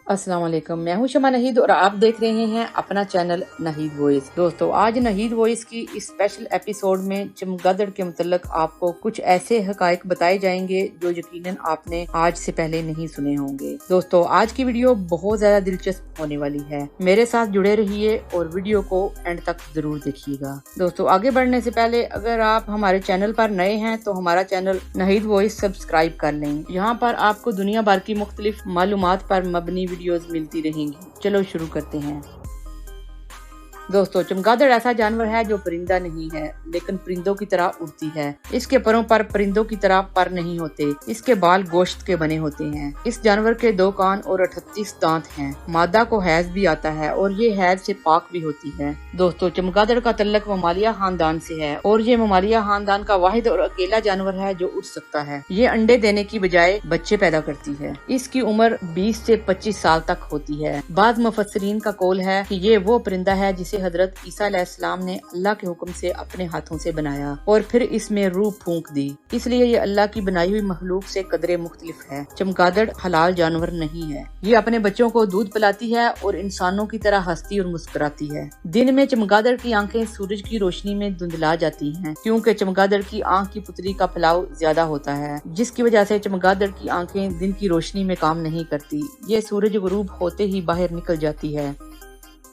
अस्सलाम वालेकुम, मैं हूं शमा नहीद और आप देख रहे हैं अपना चैनल नहीद वॉइस। दोस्तों, आज नहीद वॉइस की इस स्पेशल एपिसोड में चमगादड़ के मुतल्लक आपको कुछ ऐसे हकायक बताए जाएंगे जो यकीनन आपने आज से पहले नहीं सुने होंगे। दोस्तों, आज की वीडियो बहुत ज्यादा दिलचस्प होने वाली है, मेरे साथ जुड़े रहिए और वीडियो को एंड तक जरूर देखिएगा। दोस्तों, आगे बढ़ने से पहले अगर आप हमारे चैनल पर नए हैं तो हमारा चैनल नहीद वॉइस सब्सक्राइब कर लें। यहाँ पर आपको दुनिया भर की मुख्तलिफ मालूमात पर मबनी वीडियोस मिलती रहेंगी। चलो शुरू करते हैं। दोस्तों, चमगादड़ ऐसा जानवर है जो परिंदा नहीं है लेकिन परिंदों की तरह उड़ती है। इसके परों पर परिंदों की तरह पर नहीं होते, इसके बाल गोश्त के बने होते हैं। इस जानवर के 2 कान और 38 दांत हैं। मादा को हैज भी आता है और ये हैज से पाक भी होती है। दोस्तों, चमगादड़ का तल्लक ममालिया खानदान से है और ये ममालिया खानदान का वाहिद और अकेला जानवर है जो उड़ सकता है। ये अंडे देने की बजाय बच्चे पैदा करती है। इसकी उम्र 20 से 25 साल तक होती है। बाद मुफस्सिरीन का कौल है कि ये वो परिंदा है जिसे हजरत ईसा अलैहिस्सलाम ने अल्लाह के हुक्म से अपने हाथों से बनाया और फिर इसमें रूह फूंक दी, इसलिए ये अल्लाह की बनाई हुई मखलूक से कदरे मुख्तलिफ है। चमगादड़ हलाल जानवर नहीं है। ये अपने बच्चों को दूध पिलाती है और इंसानों की तरह हंसती और मुस्कुराती है। दिन में चमगादड़ की आंखें सूरज की रोशनी में धुंधला जाती हैं क्योंकि चमगादड़ की आंख की पुतली का फैलाव ज्यादा होता है, जिसकी वजह से चमगादड़ की आंखें दिन की रोशनी में काम नहीं करती। ये सूरज गुरूब होते ही बाहर निकल जाती है।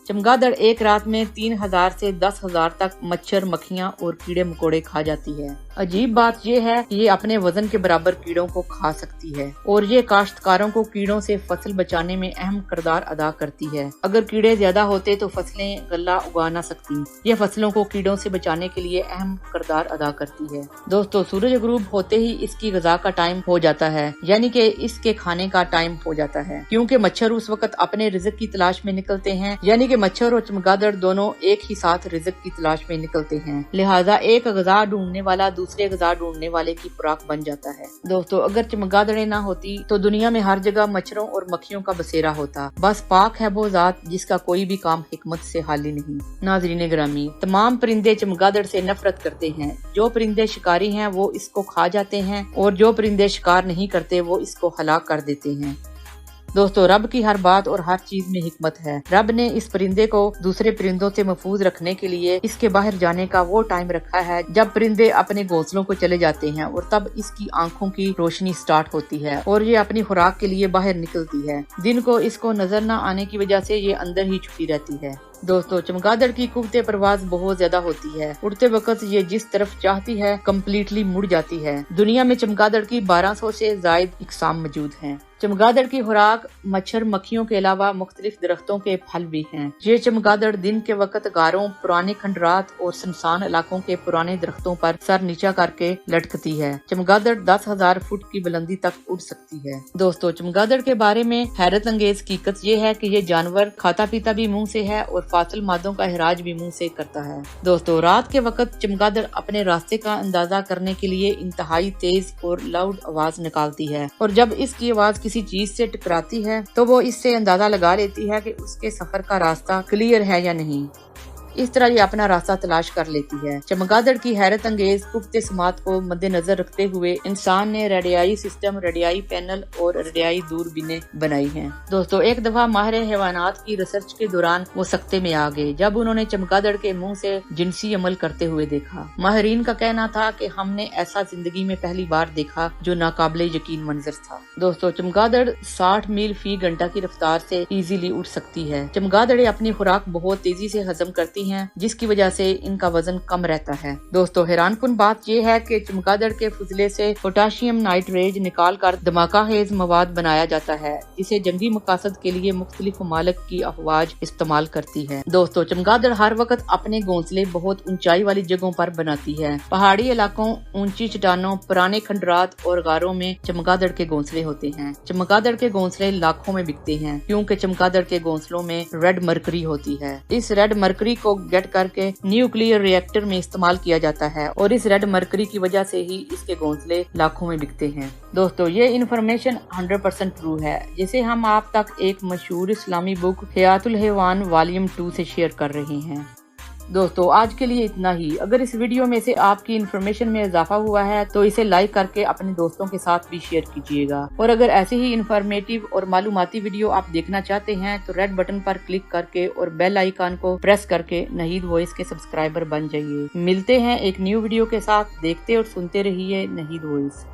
चमगादड़ एक रात में 3000 से 10,000 तक मच्छर, मक्खियाँ और कीड़े मकोड़े खा जाती है। अजीब बात यह है कि ये अपने वजन के बराबर कीड़ों को खा सकती है और ये काश्तकारों को कीड़ों से फसल बचाने में अहम किरदार अदा करती है। अगर कीड़े ज्यादा होते तो फसलें गल्ला उगा ना सकती। ये फसलों को कीड़ों से बचाने के लिए अहम किरदार अदा करती है। दोस्तों, सूरज गुरूब होते ही इसकी ग़िज़ा का टाइम हो जाता है, यानी कि इसके खाने का टाइम हो जाता है, क्योंकि मच्छर उस वक्त अपने रिज़्क की तलाश में निकलते हैं। यानी कि मच्छर और चमगादड़ दोनों एक ही साथ रिज़्क की तलाश में निकलते हैं, लिहाजा एक ग़िज़ा ढूंढने वाला दूसरे ग़िज़ा ढूंढने वाले की खुराक बन जाता है। दोस्तों, अगर चमगादड़ें ना होती तो दुनिया में हर जगह मच्छरों और मक्खियों का बसेरा होता। बस पाक है वो ज़ात जिसका कोई भी काम हिकमत से खाली नहीं। नाज़रीन गिरामी, तमाम परिंदे चमगादड़ से नफरत करते हैं। जो परिंदे शिकारी हैं वो इसको खा जाते हैं और जो परिंदे शिकार नहीं करते वो इसको हलाक कर देते हैं। दोस्तों, रब की हर बात और हर चीज में हिकमत है। रब ने इस परिंदे को दूसरे परिंदों से महफूज रखने के लिए इसके बाहर जाने का वो टाइम रखा है जब परिंदे अपने घोंसलों को चले जाते हैं और तब इसकी आंखों की रोशनी स्टार्ट होती है और ये अपनी खुराक के लिए बाहर निकलती है। दिन को इसको नजर न आने की वजह से ये अंदर ही छुपी रहती है। दोस्तों, चमगादड़ की कुव्वते परवाज बहुत ज्यादा होती है। उड़ते वक्त ये जिस तरफ चाहती है कम्प्लीटली मुड़ जाती है। दुनिया में चमगादड़ की 1200 से ज्यादा इकसाम मौजूद हैं। चमगादड़ की खुराक मच्छर, मक्खियों के अलावा मुख्तलिफ दरख्तों के फल भी हैं। ये चमगादड़ दिन के वक्त गारों, पुराने खंडरात और सुनसान इलाकों के पुराने दरख्तों पर सर नीचा करके लटकती है। चमगादड़ 10,000 फुट की बुलंदी तक उड़ सकती है। दोस्तों, चमगादड़ के बारे में हैरत अंगेज हकीकत ये है कि ये जानवर खाता पीता भी मुंह से है और फासिल मादों का इखराज भी मुंह से करता है। दोस्तों, रात के वक्त चमगादड़ अपने रास्ते का अंदाजा करने के लिए इंतहाई तेज और लाउड आवाज निकालती है और जब इसकी आवाज किसी चीज से टकराती है तो वो इससे अंदाजा लगा लेती है कि उसके सफर का रास्ता क्लियर है या नहीं। इस तरह ये अपना रास्ता तलाश कर लेती है। चमगादड़ की हैरत अंगेज पुख्ते समात को मद्देनजर रखते हुए इंसान ने रेडियाई सिस्टम, रेडियाई पैनल और रेडियाई दूरबीनें बनाई हैं। दोस्तों, एक दफा माहिर हैवानात की रिसर्च के दौरान वो सख्ते में आ गए जब उन्होंने चमगादड़ के मुंह से जिनसी अमल करते हुए देखा। माहिरीन का कहना था कि हमने ऐसा जिंदगी में पहली बार देखा जो नाकाबिले यकीन मंजर था। दोस्तों, चमगादड़ 60 मील फी घंटा की रफ्तार से इजीली उड़ सकती है। चमगादड़ें अपनी खुराक बहुत तेजी से हजम करती हैं जिसकी वजह से इनका वजन कम रहता है। दोस्तों, हैरानकुन बात यह है कि चमगादड़ के फुजले से पोटाशियम नाइट्रेट निकाल कर धमाका खेज मवाद बनाया जाता है जिसे जंगी मकासद के लिए मुख्तलिफ ममालिक की अफवाज इस्तेमाल करती है। दोस्तों, चमगादड़ हर वक्त अपने घोंसले बहुत ऊंचाई वाली जगहों पर बनाती है। पहाड़ी इलाकों, ऊंची चट्टानों, पुराने खंडरात और गारों में चमगादड़ के घोंसले होते हैं। चमगादड़ के घोंसले लाखों में बिकते हैं क्योंकि चमगादड़ के घोंसलों में रेड मरकरी होती है। इस रेड मरकरी को गेट करके न्यूक्लियर रिएक्टर में इस्तेमाल किया जाता है और इस रेड मरकरी की वजह से ही इसके घोंसले लाखों में बिकते हैं। दोस्तों, ये इन्फॉर्मेशन 100% ट्रू है जिसे हम आप तक एक मशहूर इस्लामी बुक हयातुल हैवान वॉल्यूम 2 से शेयर कर रहे हैं। दोस्तों आज के लिए इतना ही। अगर इस वीडियो में से आपकी इन्फॉर्मेशन में इजाफा हुआ है तो इसे लाइक करके अपने दोस्तों के साथ भी शेयर कीजिएगा। और अगर ऐसे ही इन्फॉर्मेटिव और मालूमाती वीडियो आप देखना चाहते हैं तो रेड बटन पर क्लिक करके और बेल आइकन को प्रेस करके नहीद वॉइस के सब्सक्राइबर बन जाइए। मिलते हैं एक न्यू वीडियो के साथ। देखते और सुनते रहिए नहीद वॉइस।